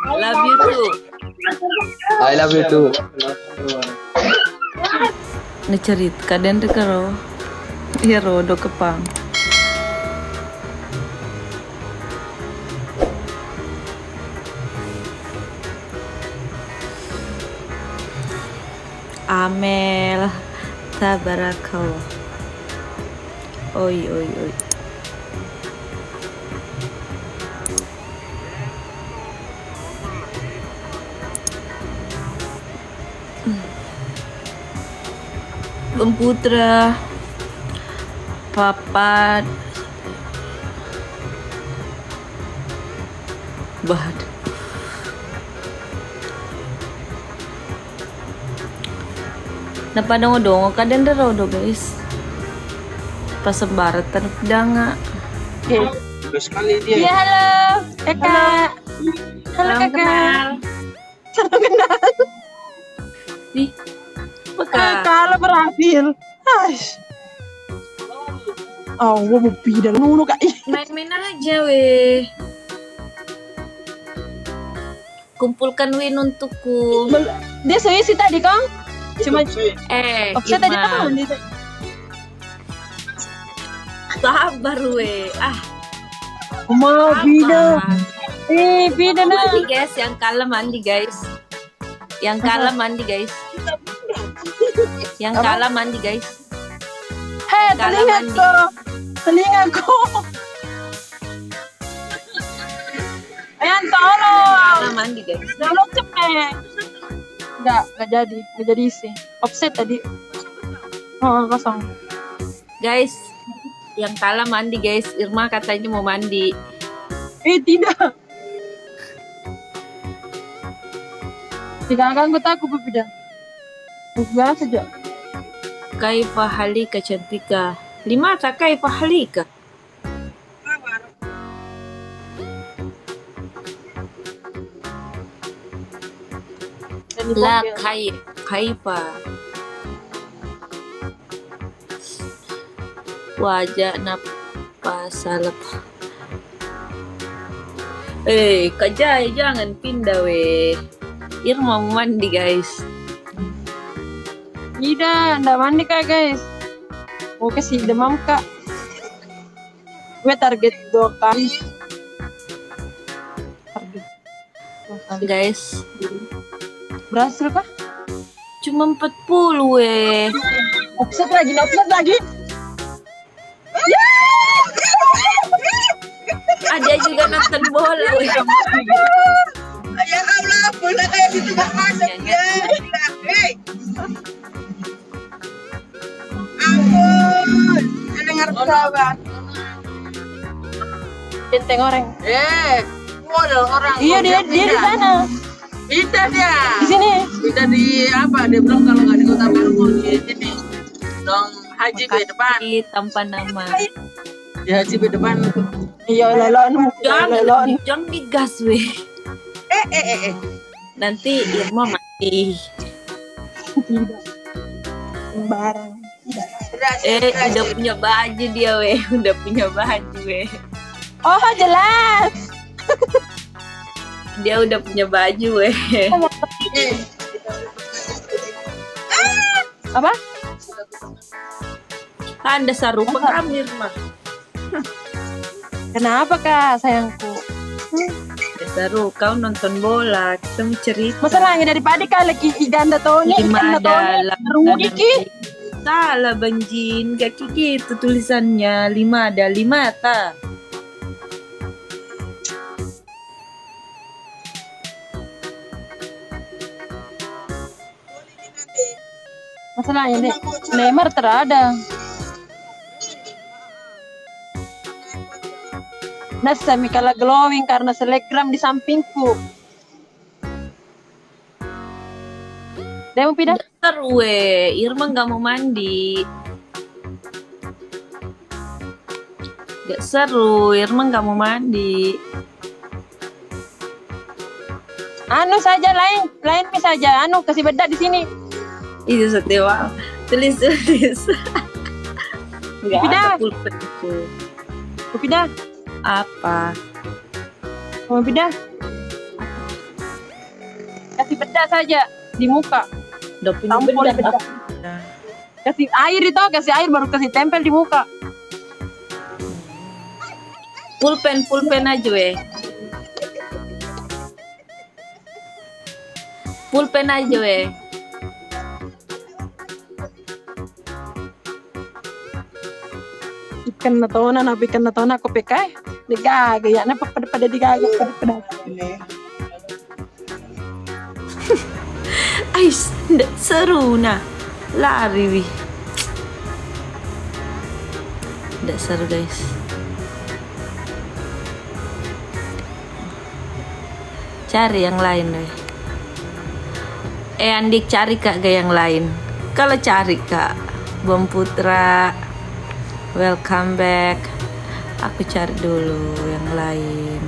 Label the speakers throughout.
Speaker 1: Love you too.
Speaker 2: I love you too.
Speaker 1: Necerit kaden de karo. Hero do kepang. Amel tabarakallah. Oi oi oi. Bang Putra, Papa, Bahad. Napadongo-dongo kaden raw do guys. Pasebaratan danga.
Speaker 2: Terus kali dia.
Speaker 3: Iya, halo, kakak. Halo,
Speaker 1: Salam
Speaker 3: kakak.
Speaker 1: kenal.
Speaker 3: Salam kenal.
Speaker 1: Ih,
Speaker 3: Kalau berhasil. Aish. Oh, gue mau pindah dulu, kak.
Speaker 1: Main-main aja weh. Kumpulkan win untukku.
Speaker 3: Dia sih tadi, Kang. Cuma offset tadi
Speaker 1: Irma.
Speaker 3: teman dia.
Speaker 1: Sabar weh. Ah,
Speaker 3: Mau pindah. Pindah nah.
Speaker 1: mandi guys, yang kalah mandi guys. Yang kalah mandi guys. Yang kalah mandi guys.
Speaker 3: Hei,
Speaker 1: Kalah mandi.
Speaker 3: telingaku. Ayan, tolong.
Speaker 1: Kalah mandi guys.
Speaker 3: Tolong cepet. Enggak jadi isi. Offset tadi. Oh, kosong.
Speaker 1: Guys, yang kalah mandi guys. Irma katanya mau mandi.
Speaker 3: Tidak. Tidak akan gue takut berpindah. Biasa saja.
Speaker 1: Kaifa halika cantika. Limata kaifa halika. La kaifa. Wajah napa salap. Kak Jai jangan pindah weh. Irma mau mandi guys.
Speaker 3: Tidak, enggak mandi kak guys. Mau kasih demam kak. Gue target 2 kali. Target 2 kali.
Speaker 1: Guys,
Speaker 3: Berhasil kah?
Speaker 1: cuma 40 weh.
Speaker 3: Offset lagi.
Speaker 1: Ada juga nonton bola weh.
Speaker 4: Ya Allah, bola kayak gitu gak masuk ya. Hei. Ampun, dengar pesawat.
Speaker 3: Benteng orang.
Speaker 4: Ada orang.
Speaker 3: Iya dia di sana.
Speaker 4: Pindah dia.
Speaker 3: Di sini.
Speaker 4: Pindah di apa? Dia bilang kalau nggak di Kota Baru mau di sini. Dong Haji ke depan.
Speaker 1: Makasih tanpa nama.
Speaker 4: Di Haji ke depan.
Speaker 3: Iya lelon.
Speaker 1: Jangan digas weh.
Speaker 4: Eh.
Speaker 1: Nanti Irma mati.
Speaker 3: Tidak. Sembarang.
Speaker 1: Udah punya baju dia weh. Udah punya baju weh.
Speaker 3: Oh jelas.
Speaker 1: Dia udah punya baju weh.
Speaker 3: Apa?
Speaker 1: Anda sarupa kami Irma.
Speaker 3: Kenapa kak sayangku?
Speaker 1: Seru kau nonton bola. Kita mau cerita.
Speaker 3: Masalahnya daripada kak lagi ganda tonya,
Speaker 1: Lima
Speaker 3: ganda tonya,
Speaker 1: dalam
Speaker 3: rugi ki.
Speaker 1: salah banjin kaki gitu tulisannya 5 ada 5 ta.
Speaker 3: Masalahnya deh, Neymar terada. Nasa mikala glowing karena selegram di sampingku. Dia mau pindah?
Speaker 1: Seru weh, Irma nggak mau mandi. Gak seru, Irma nggak mau mandi.
Speaker 3: Anu saja lain mi saja. Anu kasih bedak di sini.
Speaker 1: Itu setewa. Tulis. Nggak
Speaker 3: Pindah.
Speaker 1: ada pulpen itu.
Speaker 3: Mau pindah?
Speaker 1: Apa?
Speaker 3: Mau pindah? kasih bedak saja di muka.
Speaker 1: Udah punya
Speaker 3: Tampol
Speaker 1: bedak.
Speaker 3: bedak. Kasih air itu, kasih air baru kasih tempel di muka.
Speaker 1: Pulpen aja weh. Pulpen aja weh.
Speaker 3: Ikan na tona ko pekai. Digaga ya, na pada digaga pada.
Speaker 1: Ais, ndak seru nah. Lari wih. Ndak seru guys. Cari yang lain weh. Andik cari kak gak yang lain. Kalau cari kak Bom Putra, welcome back. Aku cari dulu yang lain.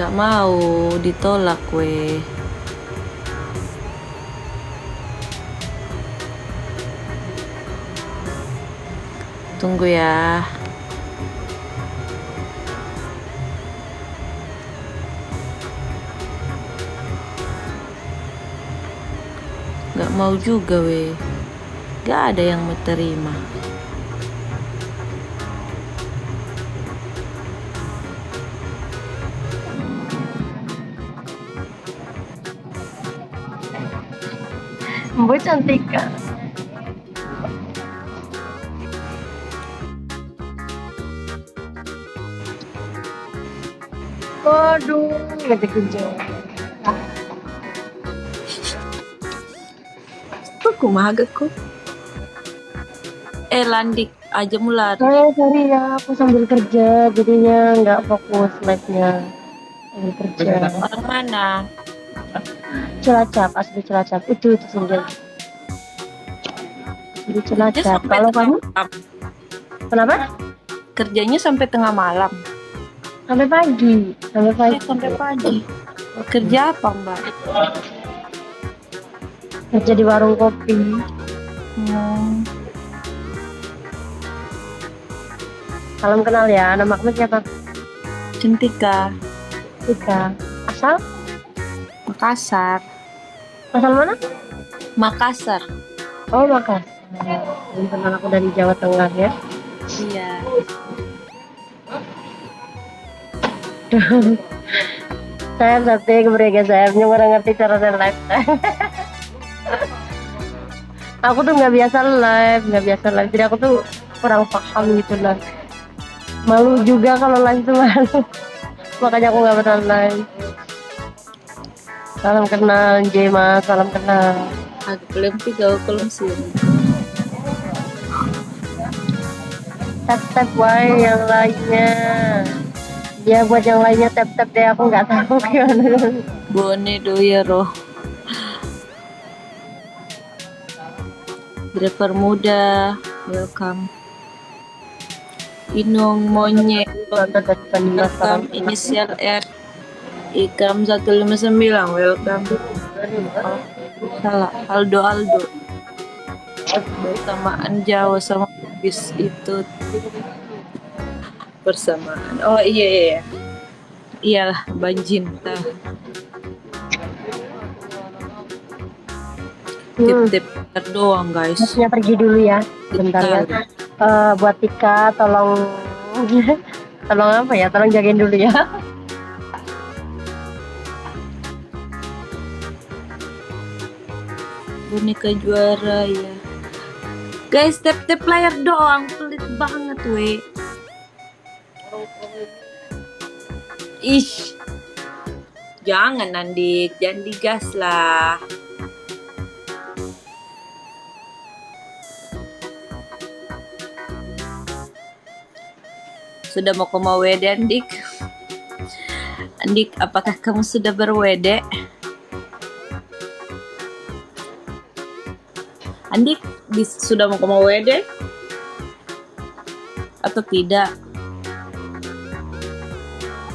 Speaker 1: Gak mau ditolak weh. Tunggu ya. Gak mau juga weh. Gak ada yang mau terima.
Speaker 3: Mbak cantik kan? Waduh, gede kerja.
Speaker 1: Aku maga kok. Landik aja mulai.
Speaker 3: Sorry ya, aku sambil kerja, jadinya nggak fokus live-nya. Sambil kerja.
Speaker 1: Orang mana?
Speaker 3: Cilacap, asli Cilacap. Itu singgah. Di
Speaker 1: Dia
Speaker 3: Cilacap.
Speaker 1: sampai
Speaker 3: Kalau
Speaker 1: tengah
Speaker 3: kamu,
Speaker 1: malam.
Speaker 3: kenapa?
Speaker 1: Kerjanya sampai tengah malam.
Speaker 3: Sampai pagi. Sampai pagi.
Speaker 1: Sampai pagi. Kerja apa mbak?
Speaker 3: Kerja di warung kopi. Salam kenal ya. Nama kamu siapa?
Speaker 1: Centika,
Speaker 3: Tika. Asal?
Speaker 1: Makassar.
Speaker 3: Asal mana?
Speaker 1: Makassar.
Speaker 3: Oh, Makassar. Belum kenal, aku dari Jawa Tengah ya.
Speaker 1: Iya.
Speaker 3: Saya sampai ke mereka, saya orang ngerti cara saya live. Aku tuh nggak biasa live. Jadi aku tuh kurang paham gitu lah. Malu juga kalau live tuh malu. Makanya aku nggak pernah live. Salam kenal, Jema. Salam kenal.
Speaker 1: Aku belum tiga kolom sini.
Speaker 3: Tap wae yang lainnya. Dia buat yang lainnya tap deh, aku nggak tahu gimana.
Speaker 1: Bone doyero. Driver muda, welcome. Inung monyet, welcome. Inisial R. Ikram 159, welcome. Salah, Aldo. Bersamaan Jawa sama bis itu bersamaan. Oh iya. Iyalah, banjin. Tip doang guys.
Speaker 3: Masnya pergi dulu ya, bentar ya. Buat Tika, tolong apa ya? Tolong jagain dulu ya.
Speaker 1: Boneka juara ya. Guys, tap layar doang, pelit banget weh. Ish. Jangan Andik, jangan digas lah. Sudah mau ke WD Andik. Andik, apakah kamu sudah ber-WD? Andik, sudah mau ke WD? Atau tidak?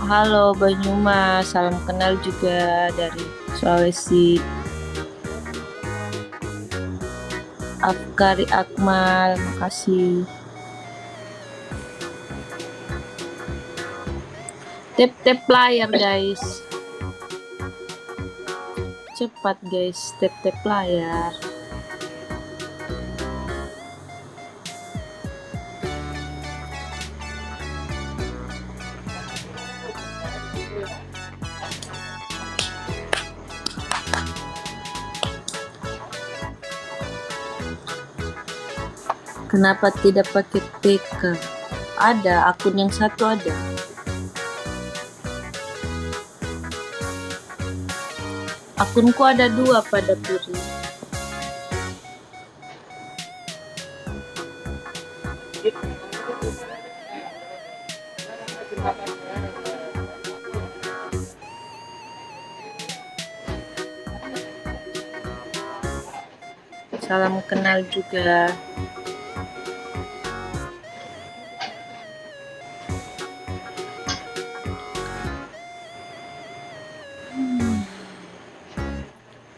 Speaker 1: Halo Banyumas, salam kenal juga dari Sulawesi. Afkari Akmal, makasih. Tap layar guys, cepat guys, tap layar. Kenapa tidak pakai TK? Ada, akun yang satu ada. Akunku ada 2 pada Puri. Salam kenal juga.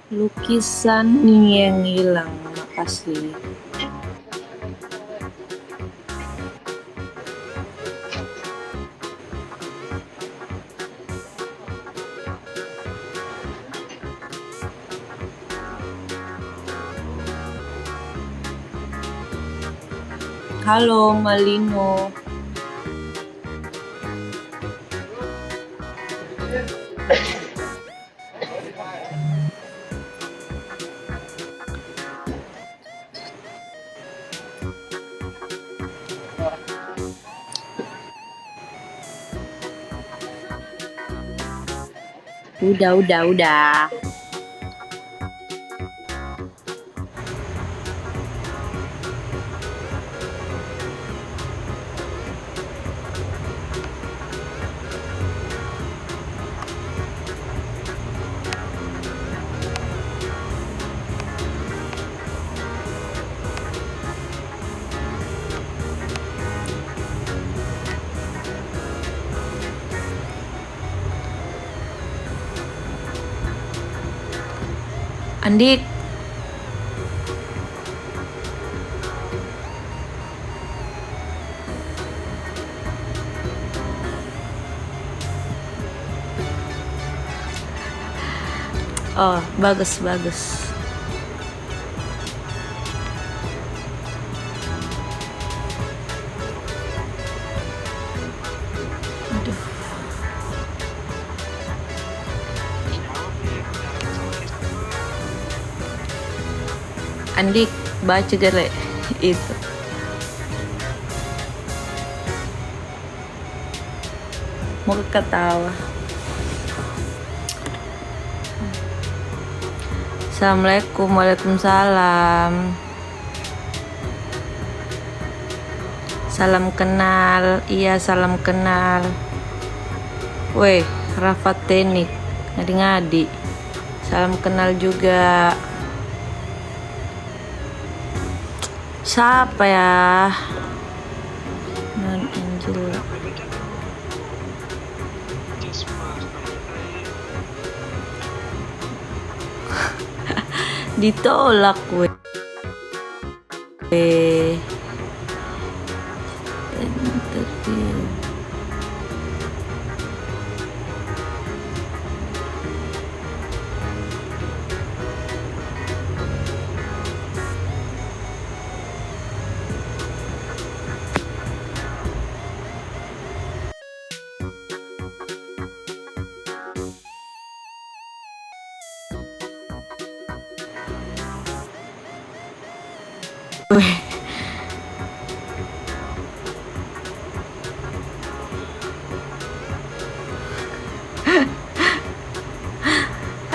Speaker 1: Lukisan yang hilang, makasih. Halo Malino. Udah. Andik, oh bagus. Aduh. Andik, baca gere itu. Mau ketawa. Assalamualaikum, waalaikumsalam. Salam kenal, iya salam kenal. Weh, Rafa Tenik, ngadi-ngadi. Salam kenal juga. Siapa ya? Non Angel. Ditolak gue. Interview.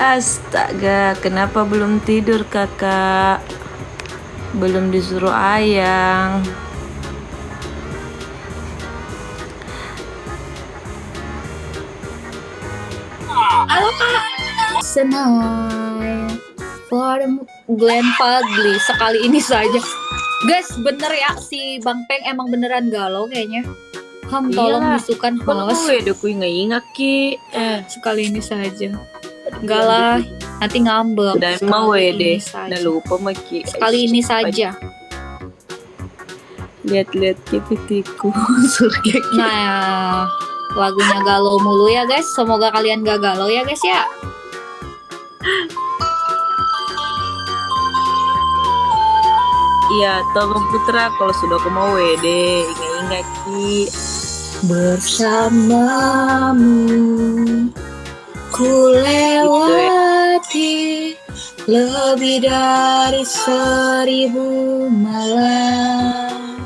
Speaker 1: Astaga, kenapa belum tidur kakak? Belum disuruh ayang.
Speaker 5: Senai for Glenn Fadli sekali ini saja. Guys, bener ya si Bang Peng emang beneran galau kayaknya. Tolong
Speaker 1: Iyalah.
Speaker 5: bisukan
Speaker 1: Kalau
Speaker 5: host.
Speaker 1: gue udah ingat ki.
Speaker 5: Sekali ini saja. Enggak lah, nanti ngambek.
Speaker 1: Udah
Speaker 5: Sekali
Speaker 1: mau
Speaker 5: ini
Speaker 1: deh.
Speaker 5: saja.
Speaker 1: Udah lupa maki.
Speaker 5: Sekali ini saja.
Speaker 1: Lihat-lihat kipitiku surga ki.
Speaker 5: Nah, lagunya galau mulu ya guys. Semoga kalian gak galau ya guys ya.
Speaker 1: Iya, tolong Putra kalau sudah aku mau WD, ingat-ingat ki.
Speaker 5: Bersamamu ku lewati lebih dari 1000 malam.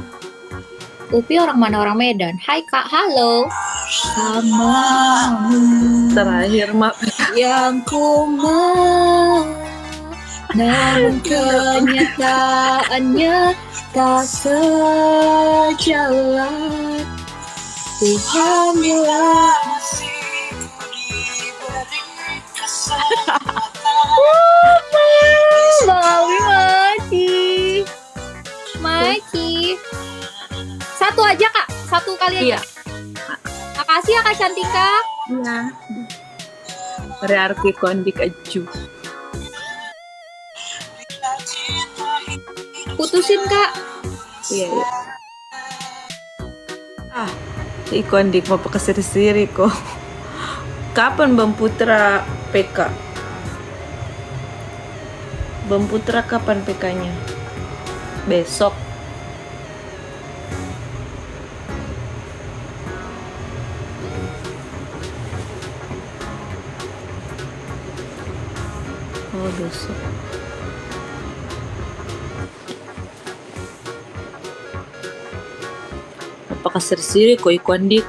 Speaker 5: Upi orang mana? Orang Medan. Hai Kak, halo. Samamu
Speaker 1: Terakhir mak.
Speaker 5: yang ku mau, namun kenyataannya tak sejalan. Tuhan bila Bawi Maki. Satu aja Kak, satu kali
Speaker 1: Iya.
Speaker 5: aja. Makasih ya Kak Cantika.
Speaker 1: Iya. Berarti kondik aju.
Speaker 5: Putusin Kak.
Speaker 1: Iya, iya. Ah, si kondik mau pakai siri-siri kok. Kapan Bang Putra PK? Bang Putra kapan PK-nya? Besok. Oh, besok. Apakah siri-siri kok ikondik?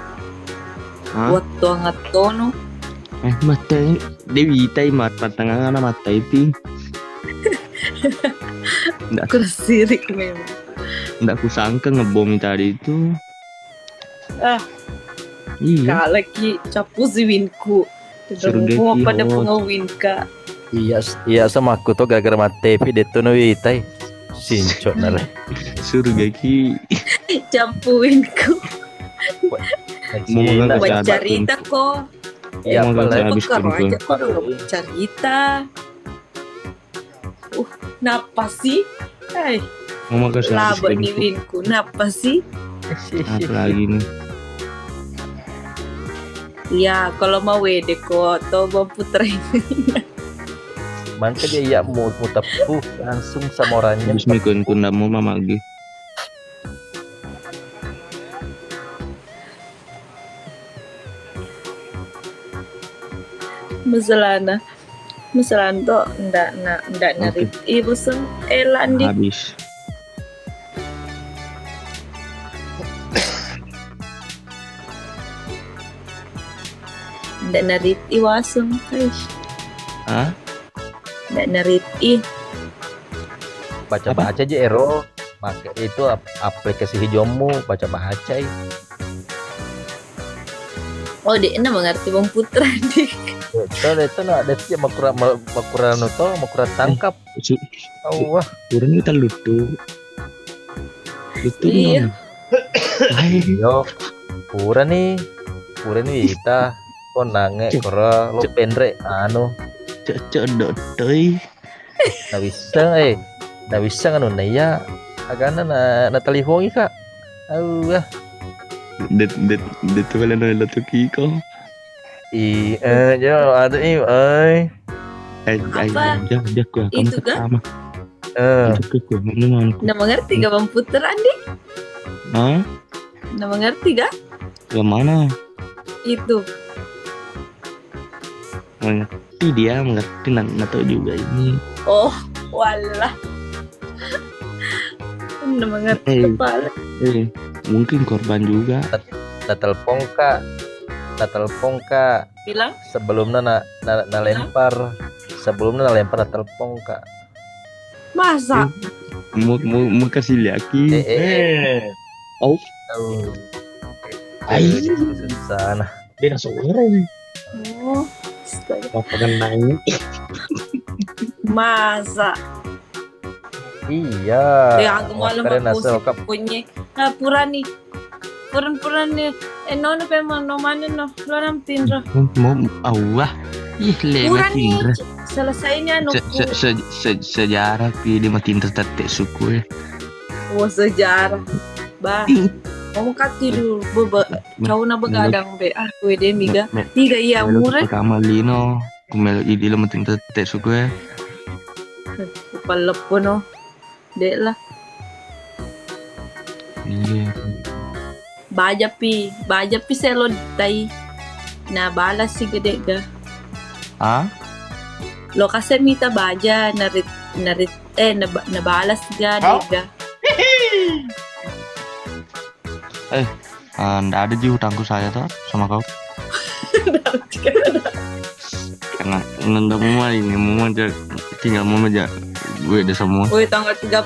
Speaker 2: Hah?
Speaker 1: Waktu hangat tono.
Speaker 2: Mata Dewi tai mata tengah na mata itu.
Speaker 1: Aku sirik memang.
Speaker 2: Nggak kusangka ngebom tadi itu.
Speaker 1: Ah,
Speaker 2: Iya.
Speaker 1: kak lagi capu si winku.
Speaker 2: Suruh
Speaker 1: Tidak mau
Speaker 2: Deki
Speaker 1: pada
Speaker 2: hot.
Speaker 1: pengawin kak.
Speaker 6: Iya sama aku tuh gara-gara mati TV detu no witai. Sinco nare.
Speaker 2: Surga ki.
Speaker 1: Capu winku.
Speaker 2: Mau makan
Speaker 1: Buat
Speaker 2: Ada
Speaker 1: cerita kok.
Speaker 6: Iya
Speaker 2: Mau
Speaker 6: apa
Speaker 2: makan
Speaker 6: lah.
Speaker 2: habis
Speaker 1: Bekar
Speaker 2: kumpul.
Speaker 1: aja kok udah cerita. Napa sih? Hai,
Speaker 2: Mau makan habis
Speaker 1: laba nih winku. Napa sih?
Speaker 2: Apa lagi nih?
Speaker 1: Ya, kalau mau WD kok, atau Bang Putra ini.
Speaker 6: Mangka dia iya mau tapu langsung sama orangnya.
Speaker 2: Habis mikun kunda mau mama lagi.
Speaker 1: Masalah tuh ndak narit ibu sen elan di
Speaker 2: Habis.
Speaker 1: ndak narit iwasem, guys.
Speaker 2: Hah?
Speaker 1: Ndak narit i.
Speaker 6: Baca-baca aja Ero. Pakai itu aplikasi hijaumu baca-baca.
Speaker 1: Oh, dia enak mengerti Bang Putra di.
Speaker 6: Itu ada sih makura nuto makura tangkap. Wah,
Speaker 2: Kurang kita lutu. Lutu
Speaker 1: Iya.
Speaker 2: dong. Hai.
Speaker 6: yo. Pura nih kita konange kora lo pendre anu
Speaker 2: Cocok dotoi.
Speaker 6: nggak bisa kan ya agana na telefoni kak. Wah.
Speaker 2: Det tuh kalian ada lutu kiko.
Speaker 6: Jo ada ay.
Speaker 1: Apa?
Speaker 2: Jak gua kamu
Speaker 1: Itu kan?
Speaker 2: sama. Jak gua ngomong.
Speaker 1: Ndak mengerti gak Bang Putra di?
Speaker 2: Hah?
Speaker 1: Ndak mengerti gak?
Speaker 2: Ke mana?
Speaker 1: Itu.
Speaker 2: Mengerti dia mengerti nggak tahu juga ini.
Speaker 1: Oh, walah. Ndak mengerti
Speaker 2: Eh.
Speaker 1: kepala.
Speaker 2: Mungkin korban juga.
Speaker 6: Na telepon kak
Speaker 1: Bilang,
Speaker 6: sebelumnya na lempar na telepon kak.
Speaker 1: masa?
Speaker 2: Mau kasih laki. Oh,
Speaker 6: Tahu.
Speaker 2: Ai.
Speaker 6: Sana.
Speaker 2: dia langsung orang.
Speaker 1: Oh, Astaga.
Speaker 2: Apa kan naik?
Speaker 1: Masa?
Speaker 6: Iya.
Speaker 1: Aku malam
Speaker 6: Karen
Speaker 1: aku
Speaker 6: asal kap.
Speaker 1: punya. Nah, purani. Puran nih. Nono memang no mana no. Lo nampin ro.
Speaker 2: Mau awah. Ih, lewat
Speaker 1: Purani.
Speaker 2: Tindra.
Speaker 1: Selesainya no.
Speaker 2: Sejarah pi di Matinta tete suku ya.
Speaker 1: Oh, sejarah. Bah. Kamu kati dulu. Kau na begadang be. Ah, wede miga. Tiga iya murah.
Speaker 2: Pertama Lino. Kumelo idi lo Matinta tete suku ya.
Speaker 1: Palap po no. Dek lah.
Speaker 2: Iya.
Speaker 1: Baja pi selo tay. Na balas si gede ga.
Speaker 2: Ah?
Speaker 1: Lo kasi mita baja narit nabalas ga dega.
Speaker 2: Nggak ada ji hutangku saya tuh sama kau. Karena nggak mau ini mau aja tinggal mau aja gue udah semua.
Speaker 1: Woi tanggal 30.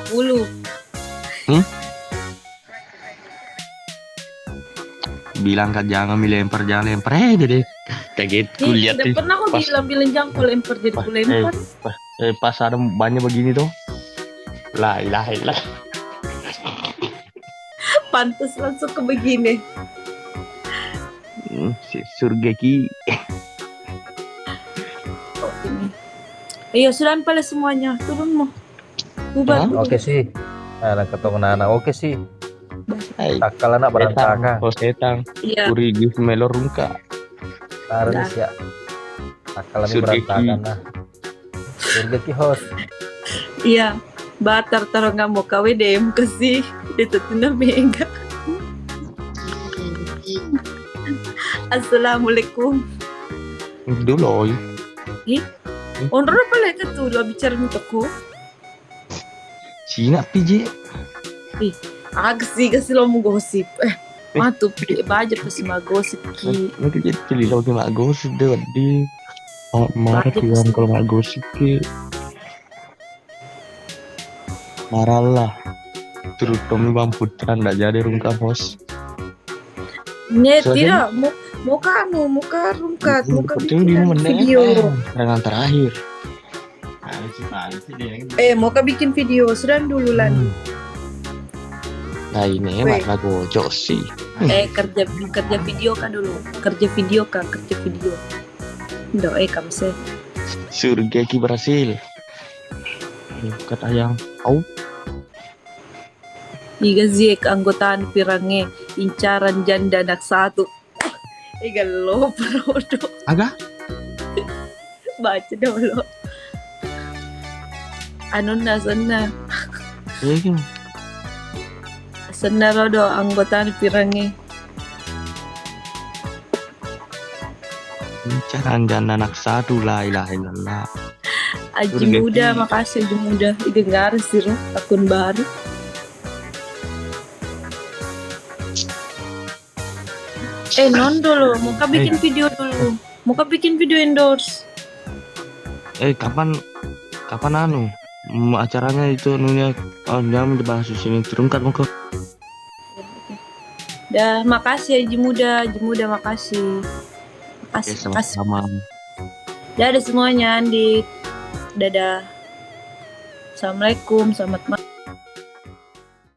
Speaker 2: Bilang kan jangan lempar deh. Kaget kulihat
Speaker 1: Tidak pernah kok bilang jangan kau lempar jadi kau lempar.
Speaker 2: Pas ada banyak begini tuh. Lah.
Speaker 1: Pantas langsung ke begini.
Speaker 2: Surga ki.
Speaker 1: Oh, ini. Ayo sudah pala semuanya. Turun mo. Bubar.
Speaker 6: Oke sih. Anak ketemu anak oke sih.
Speaker 2: Hai.
Speaker 6: Takal anak berantakan.
Speaker 2: Setang.
Speaker 1: Iya.
Speaker 2: Uri gif melor rungka.
Speaker 6: Harus ya. Takal ini
Speaker 2: Surga
Speaker 6: berantakan nah. Surga ki host.
Speaker 1: Iya. Batar taruh nggak mau kawe DM ke sih. Itu tunda mega. Assalamualaikum.
Speaker 2: Dulu.
Speaker 1: Onro pala ka tu lo bicara nito ko.
Speaker 2: Cina PJ.
Speaker 1: Kasi lo mau gosip. Matu baja pas magosip ki.
Speaker 2: Nanti jadi pilih lagi mak gosip deh di. Oh, marah kian kalau mak gosip ki. Marah lah. Terutama Bang Putra nggak jadi rungka host.
Speaker 1: Tidak muka rungkat muka
Speaker 2: Penting di
Speaker 1: bikin video.
Speaker 2: Dengan terakhir.
Speaker 1: Muka bikin video sudah dulu lan.
Speaker 2: Nah ini
Speaker 1: Weh.
Speaker 2: maka gojok sih.
Speaker 1: Kerja video kan dulu. Kerja video. Nggak kamu sih.
Speaker 2: Surga ki berhasil. Kata yang au.
Speaker 1: Iga zik anggotaan pirange incaran janda anak satu. Iga lo perodo.
Speaker 2: Agak?
Speaker 1: Baca dulu. Ano na sana.
Speaker 2: Iya.
Speaker 1: Sana rodo anggotaan pirange.
Speaker 2: Bicara janda anak satu lah ilaha illallah.
Speaker 1: Aji
Speaker 2: Surga
Speaker 1: muda,
Speaker 2: ki.
Speaker 1: makasih Aji muda. Iga ngaris sih akun baru. Non dulu, muka bikin video dulu. Muka bikin video endorse.
Speaker 2: Kapan anu acaranya itu anunya jangan dibahas di sini terungkat muka.
Speaker 1: Dah, makasih Haji Muda, makasih. Makasih.
Speaker 2: Sama-sama.
Speaker 1: Dadah semuanya, Andi. Dadah. Assalamualaikum, selamat malam.